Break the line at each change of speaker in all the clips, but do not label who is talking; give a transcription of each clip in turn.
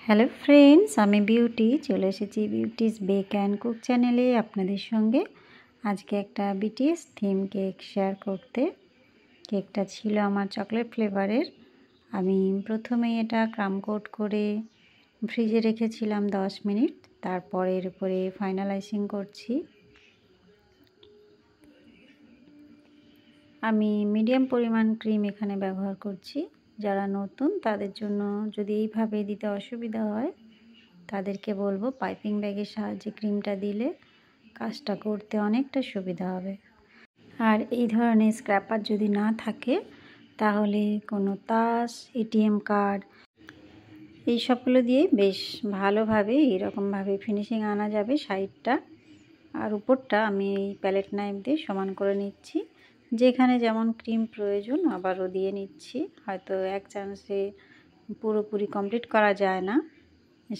Hello friends, আমি beauty চলে এসেছি বিউটিস বেক অ্যান্ড কুক চ্যানেলে আপনাদের সঙ্গে। আজকে একটা বিটিএস থিম কেক শেয়ার করতে। কেকটা ছিল আমার চকলেট ফ্লেভারের। আমি প্রথমেই এটা ক্রাম কোট করে ফ্রিজে রেখেছিলাম 10 মিনিট। তারপর এর উপরে ফাইনালাইজিং করছি। আমি মিডিয়াম পরিমাণ ক্রিম এখানে ব্যবহার করছি। যারা নতুন তাদের জন্য যদি এইভাবে দিতে অসুবিধা হয় তাদেরকে বলবো পাইপিং ব্যাগের সাহায্যে ক্রিমটা দিলে কাজটা করতে অনেকটা সুবিধা হবে। আর এই ধরনের স্ক্র্যাপার যদি না থাকে তাহলে কোনো তাস, এটিএম কার্ড এই সবগুলো দিয়ে বেশ ভালোভাবে এরকমভাবে ফিনিশিং আনা যাবে সাইডটা। আর উপরটা আমি এই প্যালেট নাইফ দিয়ে সমান করে নিচ্ছি। যেখানে যেমন ক্রিম প্রয়োজন আবারও দিয়ে নিচ্ছি। হয়তো এক চান্সে পুরোপুরি কমপ্লিট করা যায় না,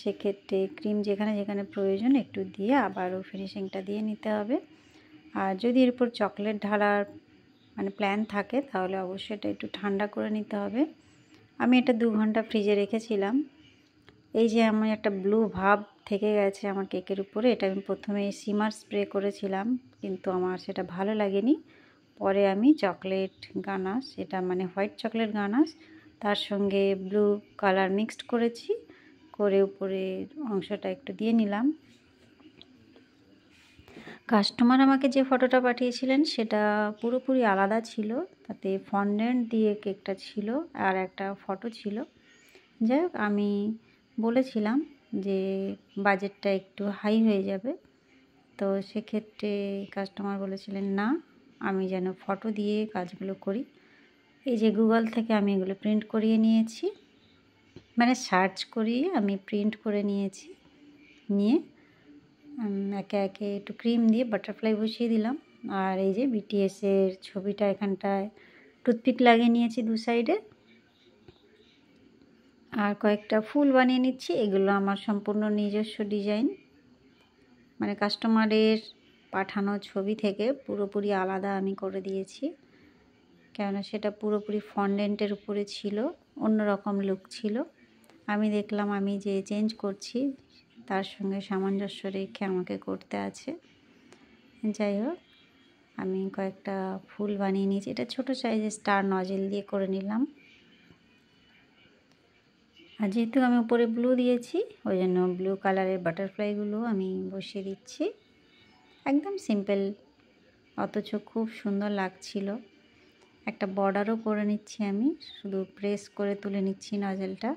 সেক্ষেত্রে ক্রিম যেখানে যেখানে প্রয়োজন একটু দিয়ে আবারও ফিনিশিংটা দিয়ে নিতে হবে। আর যদি এর উপর চকলেট ঢালার প্ল্যান থাকে তাহলে অবশ্যই এটা একটু ঠান্ডা করে নিতে হবে। আমি এটা 2 ঘন্টা ফ্রিজে রেখেছিলাম। এই যে আমার একটা ব্লু ভাব থেকে গেছে আমার কেকের উপরে, এটা আমি প্রথমে সিমার স্প্রে করেছিলাম কিন্তু আমার সেটা ভালো লাগেনি। পরে আমি চকলেট গানাশ, এটা হোয়াইট চকলেট গানাশ, তার সঙ্গে ব্লু কালার মিক্সড করেছি, করে উপরে অংশটা একটু দিয়ে নিলাম। কাস্টমার আমাকে যে ফটোটা পাঠিয়েছিলেন সেটা পুরোপুরি আলাদা ছিল, তাতে ফন্ডেন্ট দিয়ে কেকটা ছিল আর একটা ফটো ছিল। যাই হোক, আমি বলেছিলাম যে বাজেটটা একটু হাই হয়ে যাবে, তো সেক্ষেত্রে কাস্টমার বলেছিলেন না, আমি যেন ফটো দিয়ে কাজগুলো করি। এই যে গুগল থেকে আমি এগুলো প্রিন্ট করিয়ে নিয়েছি, সার্চ করিয়ে আমি প্রিন্ট করে নিয়েছি। নিয়ে একে একে একটু ক্রিম দিয়ে বাটারফ্লাই বসিয়ে দিলাম। আর এই যে বিটিএসের ছবিটা এখানটায় টুথপিক লাগিয়ে নিয়েছি 2 সাইডে। আর কয়েকটা ফুল বানিয়ে নিচ্ছি। এগুলো আমার সম্পূর্ণ নিজস্ব ডিজাইন, কাস্টমারের পাঠানো ছবি থেকে পুরোপুরি আলাদা আমি করে দিয়েছি, কেননা সেটা পুরোপুরি ফন্ডেন্টের উপরে ছিল, অন্যরকম লুক ছিল। আমি দেখলাম আমি যে চেঞ্জ করছি তার সঙ্গে সামঞ্জস্য রেখে আমাকে করতে আছে। যাই হোক, আমি কয়েকটা ফুল বানিয়ে নিয়েছি। এটা ছোট সাইজের স্টার নজেল দিয়ে করে নিলাম। আর যেহেতু আমি উপরে ব্লু দিয়েছি ওই জন্য ব্লু কালারের বাটারফ্লাইগুলো আমি বসিয়ে দিচ্ছি। একদম সিম্পল, অথচ খুব সুন্দর লাগছিল। একটা বর্ডারও করে নিচ্ছি, আমি শুধু প্রেস করে তুলে নিচ্ছি নজেলটা।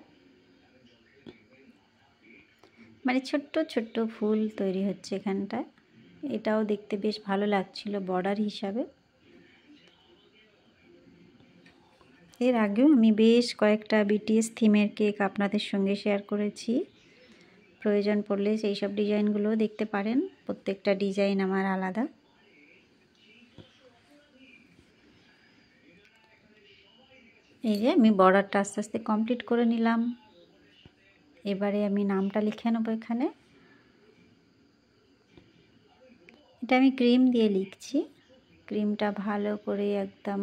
ছোট্ট ছোট্ট ফুল তৈরি হচ্ছে এখানটায়। এটাও দেখতে বেশ ভালো লাগছিল বর্ডার হিসাবে। এর আগেও আমি বেশ কয়েকটা বিটিএস থিমের কেক আপনাদের সঙ্গে শেয়ার করেছি। প্রয়োজন পড়লে সেই সব ডিজাইনগুলো দেখতে পারেন। প্রত্যেকটা ডিজাইন আমার আলাদা। এই যে আমি বর্ডারটা আস্তে আস্তে কমপ্লিট করে নিলাম। এবারে আমি নামটা লিখে নেবো এখানে। এটা আমি ক্রিম দিয়ে লিখছি। ক্রিমটা ভালো করে একদম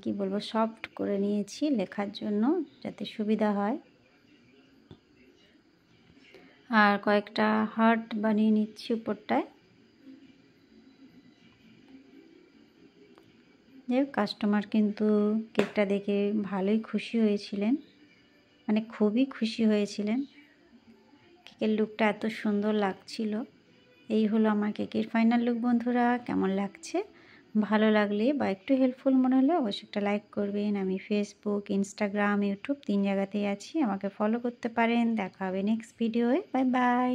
কি বলবো, সফট করে নিয়েছি লেখার জন্য যাতে সুবিধা হয়। আর কয়েকটা হার্ট বানিয়ে নিচ্ছি উপরটায়। কাস্টমার কিন্তু কেকটা দেখে ভালোই খুশি হয়েছিলেন, খুবই খুশি হয়েছিলেন। কেকের লুকটা এত সুন্দর লাগছিল। এই হলো আমার কেকের ফাইনাল লুক। বন্ধুরা, কেমন লাগছে? ভালো লাগলে বা একটু হেল্পফুল মনে হলে অবশ্যই একটা লাইক করবেন। আমি ফেসবুক, ইনস্টাগ্রাম, ইউটিউব 3 জায়গাতেই আছি, আমাকে ফলো করতে পারেন। দেখা হবে নেক্সট ভিডিওয়ে। Bye bye.